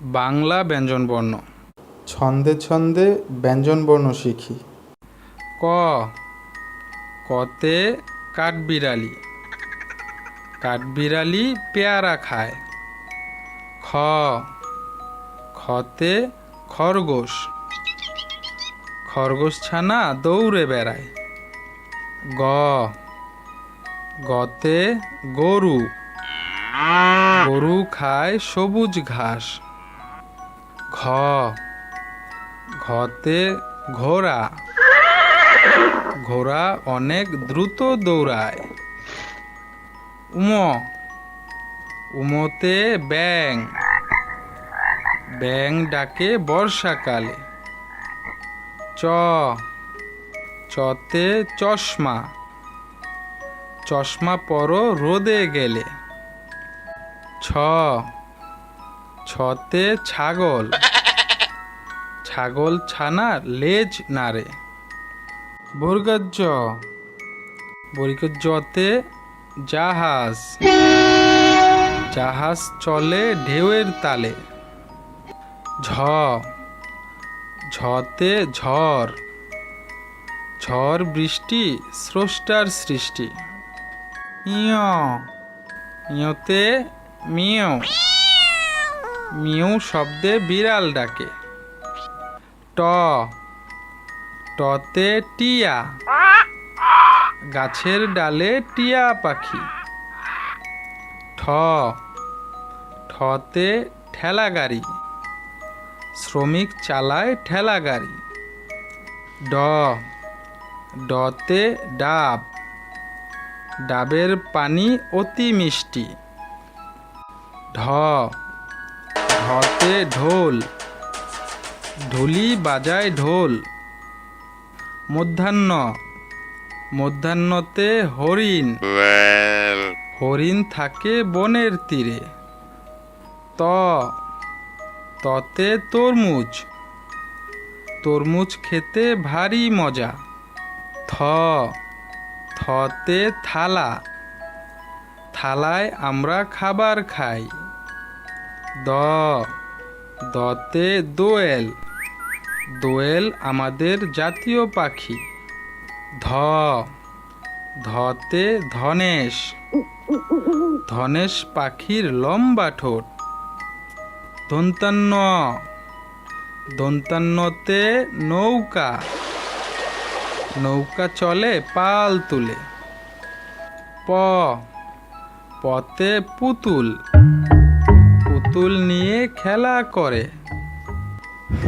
বাংলা ব্যঞ্জনবর্ণ। ছন্দে ছন্দে ব্যঞ্জনবর্ণ শিখি। ক, কতে কাঠবিড়ালি, কাঠবিড়ালি পেয়ারা খায়। খ, খতে খরগোশ, খরগোশ ছানা দৌড়ে বেড়ায়। গ, গতে গরু, গরু খায় সবুজ ঘাস। ঘ, ঘতে ঘোড়া, ঘোড়া অনেক দ্রুত দৌড়ায়। উম, উমতে ব্যাঙ, ব্যাঙ ডাকে বর্ষাকালে। চ, চতে চশমা, চশমা পরো রোদে গেলে। ছ, ছতে ছাগল, ছাগল ছানা লেজ নাড়ে। বর্গজ, বর্গজতে জাহাজ, জাহাজ চলে ঢেউয়ের তালে। ঝ, ঝতে ঝড়, ঝড় বৃষ্টি স্রষ্টার সৃষ্টি। ইয়, ইয়তে মিয়, মিউ শব্দে বিড়াল ডাকে। ট, টতে টিয়া, গাছের ডালে টিয়া পাখি। ঠ, ঠতে ঠেলা গাড়ি, শ্রমিক চালায় ঠেলা গাড়ি। ড, ডতে ডাব, ডাবের পানি অতি মিষ্টি। ঢ, ঢতে ঢোল, ঢুলি বাজায় ঢোল। মধ্যাহ্ন, মধ্যাহ্নতে হরিণ, হরিণ থাকে বনের তীরে। ত, ততে তরমুজ, তরমুজ খেতে ভারী মজা। থ, থতে থালা, থালায় আমরা খাবার খাই। দ, দতে দোয়েল, দোয়েল আমাদের জাতীয় পাখি। ধ, ধতে ধনেশ, ধনেশ পাখির লম্বা ঠোঁট। দন্তান্ন, দন্তান্নতে নৌকা, নৌকা চলে পাল তুলে। প, পতে পুতুল, পুতুল নিয়ে খেলা করে। ফ,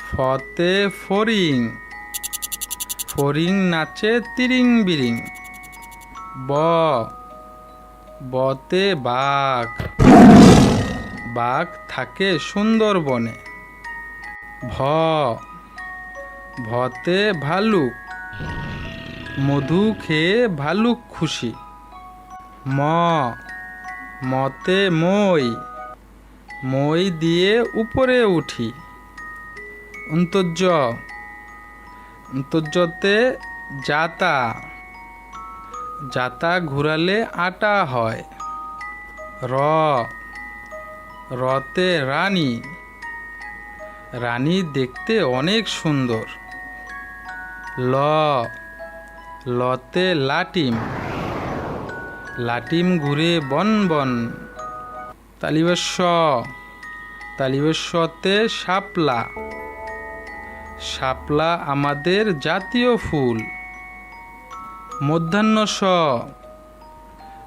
ফতে ফড়িং, ফড়িং নাচে তিরিং বিরিং। ব, বতে বাঘ, বাঘ থাকে সুন্দরবনে। ভ, ভতে ভালুক, মধু খেয়ে ভালুক খুশি। ম, মতে মই, মই দিয়ে উপরে উঠি। অন্তর্য, অন্তর্যতে জাতা, জাতা ঘুরালে আটা হয়। র, রতে রানী, রানী দেখতে অনেক সুন্দর। ল, লতে লাটিম, লাটিম ঘুরে বন বন। তালিবস্য, তালিবস্যতে শাপলা, শাপলা আমাদের জাতীয় ফুল। মধ্যাহ্ন স,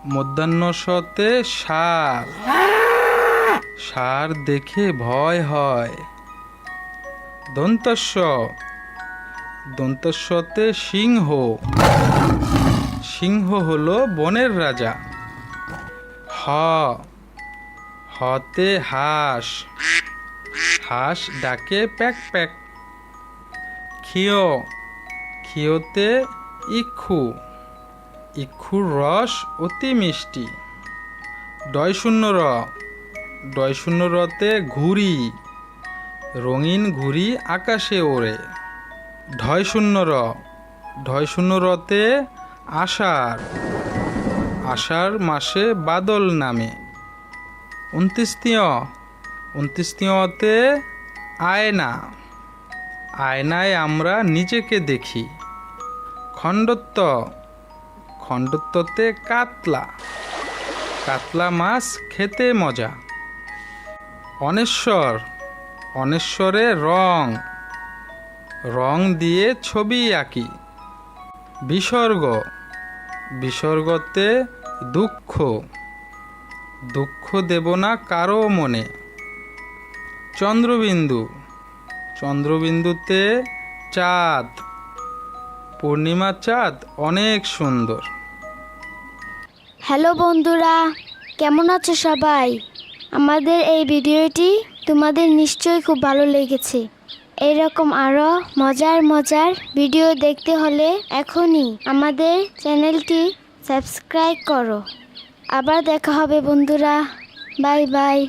মধ্যাহ্ন সতে ষাঁড়, ষাঁড় দেখে ভয় হয়। দন্তস্ব, দন্তস্বতে সিংহ, সিংহ হলো বনের রাজা। হ, হতে হাঁস, হাঁস ডাকে প্যাক প্যাক। ক্ষিয়, ক্ষিয়তে ইক্ষু, ইক্ষুর রস অতি মিষ্টি। ডয় শূন্য র, ডয় শূন্য রতে ঘুড়ি, রঙিন ঘুড়ি আকাশে ওড়ে। ঢয় শূন্য র, ঢয় শূন্য রতে আষাঢ়, আষাঢ় মাসে বাদল নামে। ২৯ য়, 29 আয়না, আয়নায় আমরা নিজেকে দেখি। খণ্ডত্ব, খণ্ডত্বতে কাতলা, কাতলা মাছ খেতে মজা। অনেশ্বর, অনেশ্বরে রং, রং দিয়ে ছবি আঁকি। বিসর্গ, বিসর্গতে দুঃখ, দুঃখ দেব না কারো মনে। চন্দ্রবিন্দু, চন্দ্রবিন্দুতে চাঁদ, পূর্ণিমা চাঁদ অনেক সুন্দর। হ্যালো বন্ধুরা, কেমন আছো সবাই? আমাদের এই ভিডিওটি তোমাদের নিশ্চয়ই খুব ভালো লেগেছে। এরকম আরও মজার মজার ভিডিও দেখতে হলে এখনই আমাদের চ্যানেলটি সাবস্ক্রাইব করো। আবার দেখা হবে বন্ধুরা, বাই বাই।